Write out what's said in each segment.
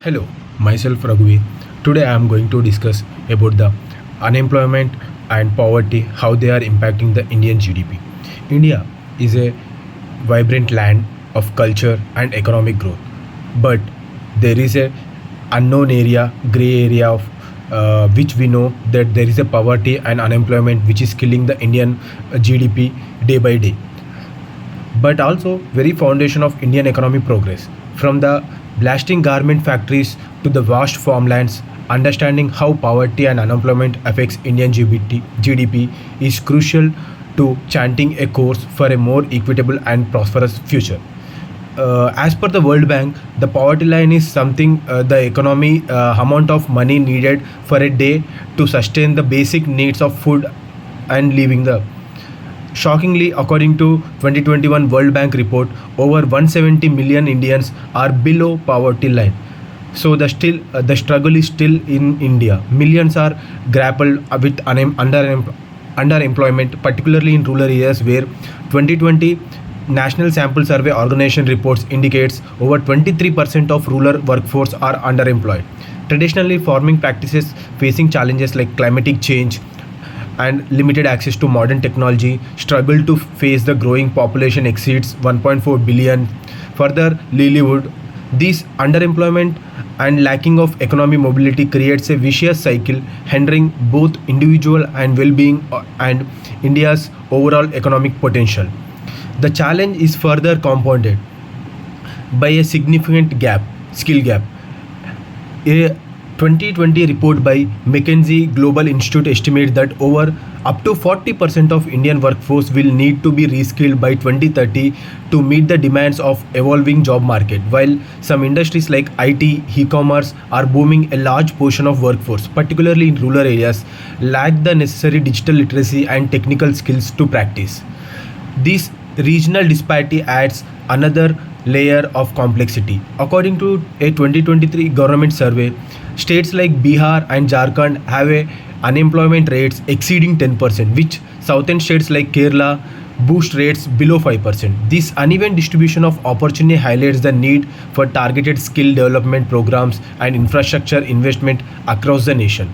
Hello, myself Raghuveer. Today I am going to discuss about the unemployment and poverty, how they are impacting the Indian GDP. India is a vibrant land of culture and economic growth, but there is a unknown area, gray area of which we know that there is a poverty and unemployment which is killing the Indian GDP day by day, but also very foundation of Indian economic progress. From the blasting garment factories to the vast farmlands, understanding how poverty and unemployment affects Indian GDP is crucial to chanting a course for a more equitable and prosperous future. As per the World Bank, the poverty line is something the economy amount of money needed for a day to sustain the basic needs of food and living the. Shockingly, according to 2021 World Bank report, over 170 million Indians are below poverty line. So the struggle is still in India. Millions are grappled with underemployment, particularly in rural areas where 2020 National Sample Survey Organization reports indicates over 23% of rural workforce are underemployed. Traditionally, farming practices facing challenges like climatic change and limited access to modern technology struggle to face the growing population exceeds 1.4 billion. Further, livelihood, this underemployment and lacking of economic mobility creates a vicious cycle hindering both individual and well-being and India's overall economic potential. The challenge is further compounded by a significant skill gap. A 2020 report by McKinsey Global Institute estimates that over up to 40% of Indian workforce will need to be reskilled by 2030 to meet the demands of evolving job market. While some industries like IT, e-commerce are booming, a large portion of workforce, particularly in rural areas, lack the necessary digital literacy and technical skills to practice. This regional disparity adds another layer of complexity. According to a 2023 government survey, states like Bihar and Jharkhand have a unemployment rates exceeding 10%, which southern states like Kerala boost rates below 5%. This uneven distribution of opportunity highlights the need for targeted skill development programs and infrastructure investment across the nation.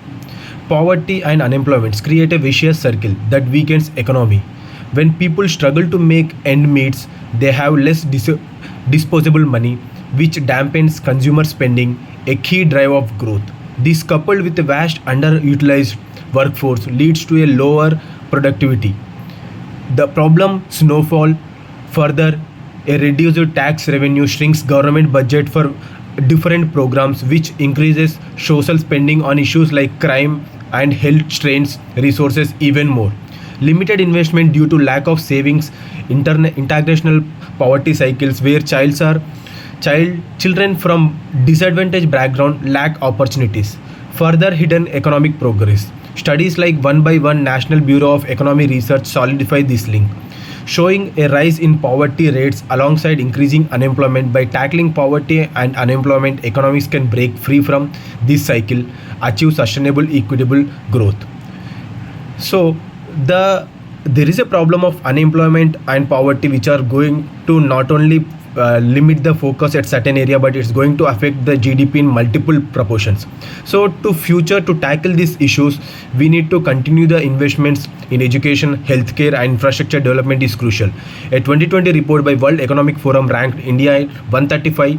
Poverty and unemployment create a vicious circle that weakens economy. When people struggle to make end meets, they have less disposable money, which dampens consumer spending, a key driver of growth. This, coupled with a vast underutilized workforce, leads to a lower productivity. The problem snowfall further. A reduced tax revenue shrinks government budget for different programs, which increases social spending on issues like crime and health strains resources even more. Limited investment due to lack of savings, intergenerational poverty cycles where children from disadvantaged background lack opportunities. Further hidden economic progress. Studies like One by One National Bureau of Economy Research solidify this link, showing a rise in poverty rates alongside increasing unemployment. By tackling poverty and unemployment, economies can break free from this cycle, achieve sustainable, equitable growth. So there is a problem of unemployment and poverty which are going to not only limit the focus at certain area, but it's going to affect the GDP in multiple proportions. So to tackle these issues, we need to continue the investments in education, healthcare and infrastructure development is crucial. A 2020 report by World Economic Forum ranked India 135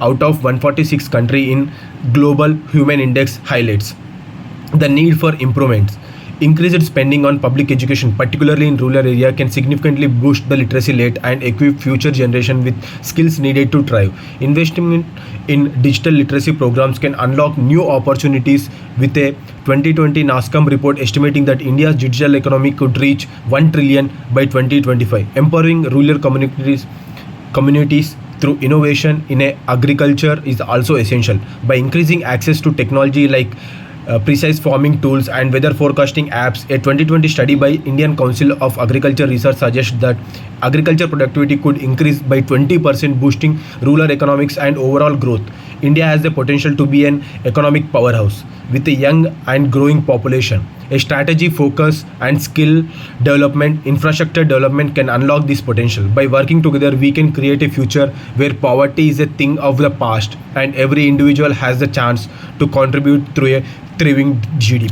out of 146 country in global human index highlights the need for improvements. Increased spending on public education, particularly in rural area, can significantly boost the literacy rate and equip future generation with skills needed to thrive. Investment in digital literacy programs can unlock new opportunities, with a 2020 NASCOM report estimating that India's digital economy could reach 1 trillion by 2025. Empowering rural communities through innovation in agriculture is also essential. By increasing access to technology like precise farming tools and weather forecasting apps, a 2020 study by Indian Council of Agriculture Research suggests that agriculture productivity could increase by 20%, boosting rural economics and overall growth. India has the potential to be an economic powerhouse with a young and growing population. A strategy, focus, and skill development, infrastructure development can unlock this potential. By working together, we can create a future where poverty is a thing of the past and every individual has the chance to contribute through a thriving GDP.